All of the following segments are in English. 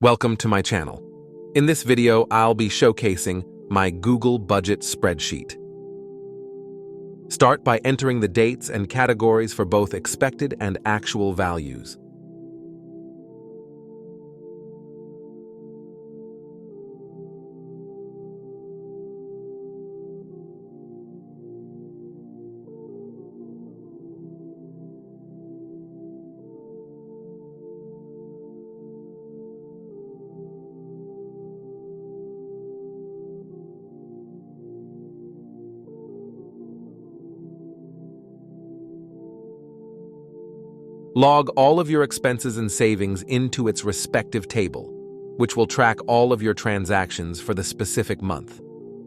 Welcome to my channel. In this video, I'll be showcasing my Google Budget Spreadsheet. Start by entering the dates and categories for both expected and actual values. Log all of your expenses and savings into its respective table, which will track all of your transactions for the specific month.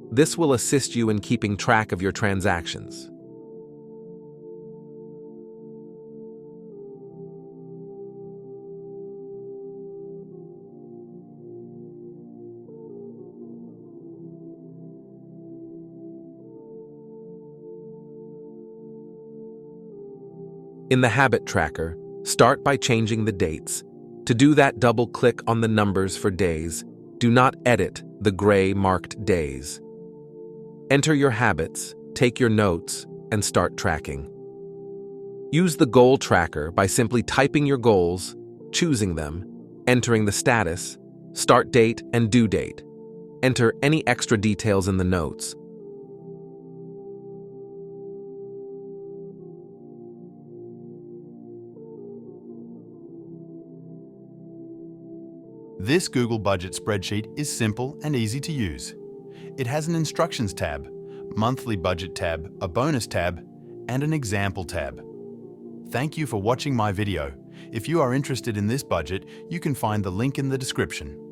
This will assist you in keeping track of your transactions. In the Habit Tracker, start by changing the dates. To do that, double-click on the numbers for days. Do not edit the gray marked days. Enter your habits, take your notes, and start tracking. Use the Goal Tracker by simply typing your goals, choosing them, entering the status, start date, and due date. Enter any extra details in the notes. This Google Budget Spreadsheet is simple and easy to use. It has an Instructions tab, Monthly Budget tab, a Bonus tab, and an Example tab. Thank you for watching my video. If you are interested in this budget, you can find the link in the description.